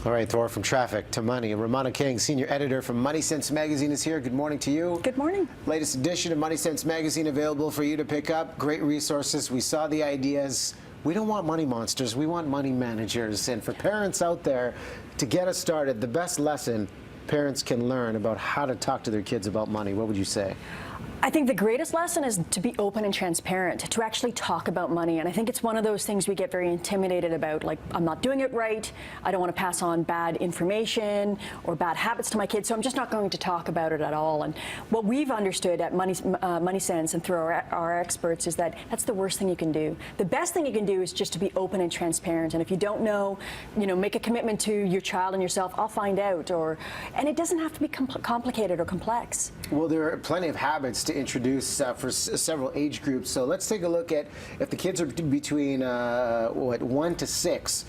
All right, Thor, from traffic to money. Romana King, senior editor from Moneysense magazine, is here. Good morning to you. Good morning. Latest edition of Moneysense magazine available for you to pick up. Great resources. We saw the ideas. We don't want money monsters. We want money managers. And for parents out there, to get us started, the best lesson parents can learn about how to talk to their kids about money, what would you say? I think the greatest lesson is to be open and transparent, to actually talk about money. And I think it's one of those things we get very intimidated about, like, I'm not doing it right, I don't want to pass on bad information or bad habits to my kids, so I'm just not going to talk about it at all. And what we've understood at Moneysense and through our experts is that that's the worst thing you can do. The best thing you can do is just to be open and transparent. And if you don't know, make a commitment to your child and yourself, I'll find out. And it doesn't have to be complicated or complex. Well, there are plenty of habits to introduce for several age groups. So let's take a look at, if the kids are between 1 to 6,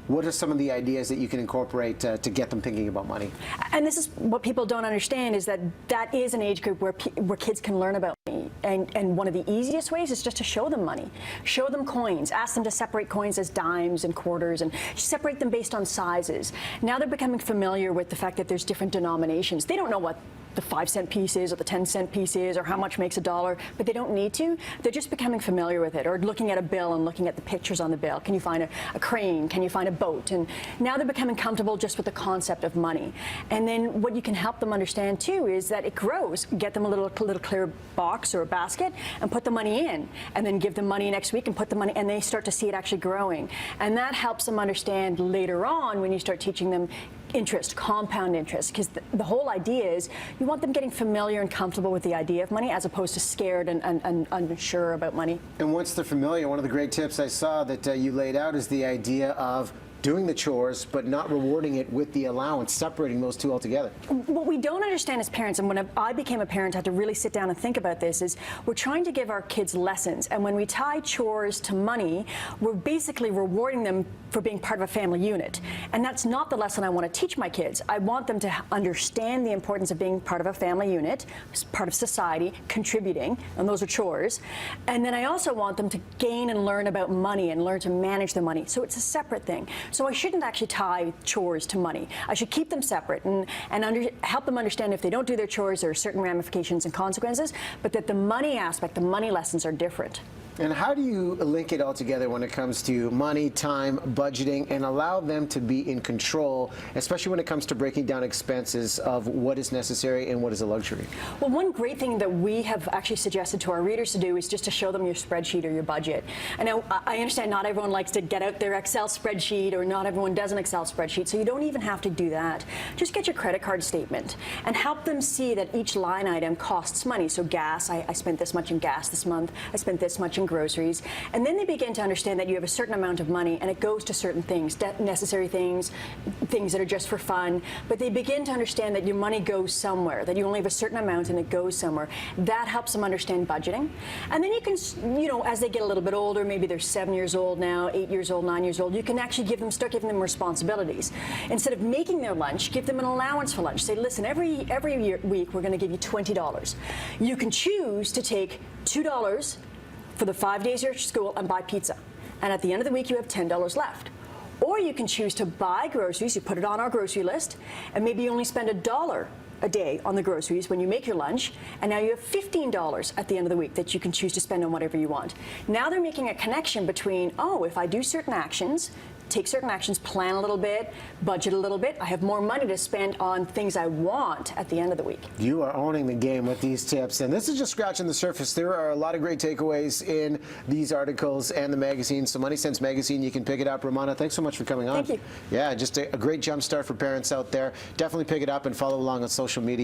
what are some of the ideas that you can incorporate to get them thinking about money? And this is what people don't understand, is that that is an age group where kids can learn about money. And one of the easiest ways is just to show them money. Show them coins. Ask them to separate coins as dimes and quarters and separate them based on sizes. Now they're becoming familiar with the fact that there's different denominations. They don't know what the 5-cent piece is or the 10-cent piece is or how much makes $1, but they don't need to. They're just becoming familiar with it, or looking at a bill and looking at the pictures on the bill. Can you find a crane? Can you find a boat? And now they're becoming comfortable just with the concept of money. And then what you can help them understand too is that it grows. Get them a little clear box or a basket and put the money in, and then give them money next week and put the money, and they start to see it actually growing. And that helps them understand later on when you start teaching them interest, compound interest, because the whole idea is you want them getting familiar and comfortable with the idea of money as opposed to scared and unsure about money. And once they're familiar, one of the great tips I saw that you laid out is the idea of doing the chores, but not rewarding it with the allowance, separating those two altogether. What we don't understand as parents, and when I became a parent, I had to really sit down and think about this, is we're trying to give our kids lessons. And when we tie chores to money, we're basically rewarding them for being part of a family unit. And that's not the lesson I want to teach my kids. I want them to understand the importance of being part of a family unit, part of society, contributing, and those are chores. And then I also want them to gain and learn about money and learn to manage their money. So it's a separate thing. So I shouldn't actually tie chores to money. I should keep them separate and help them understand if they don't do their chores, there are certain ramifications and consequences, but that the money aspect, the money lessons are different. And how do you link it all together when it comes to money, time, budgeting, and allow them to be in control, especially when it comes to breaking down expenses of what is necessary and what is a luxury? Well, one great thing that we have actually suggested to our readers to do is just to show them your spreadsheet or your budget. And now, I understand not everyone likes to get out their Excel spreadsheet, or not everyone does an Excel spreadsheet, so you don't even have to do that. Just get your credit card statement and help them see that each line item costs money. So gas, I spent this much in gas this month, I spent this much in groceries, and then they begin to understand that you have a certain amount of money and it goes to certain things, necessary things, things that are just for fun, but they begin to understand that your money goes somewhere, that you only have a certain amount and it goes somewhere. That helps them understand budgeting. And then you can, as they get a little bbit older, maybe they're 7 years old now, 8 years old, 9 years old, you can actually start giving them responsibilities. Instead of making their lunch, give them an allowance for lunch. Say, listen, every week we're going to give you $20. You can choose to take $2 for the 5 days you're at school and buy pizza. And at the end of the week, you have $10 left. Or you can choose to buy groceries, you put it on our grocery list, and maybe you only spend $1 a day on the groceries when you make your lunch, and now you have $15 at the end of the week that you can choose to spend on whatever you want. Now they're making a connection between, oh, if I do certain actions, take certain actions, plan a little bit, budget a little bit, I have more money to spend on things I want at the end of the week. You are owning the game with these tips, and this is just scratching the surface. There are a lot of great takeaways in these articles and the magazine. So Moneysense magazine, you can pick it up. Romana, thanks so much for coming on. Thank you. Yeah, just a great jump start for parents out there. Definitely pick it up and follow along on social media.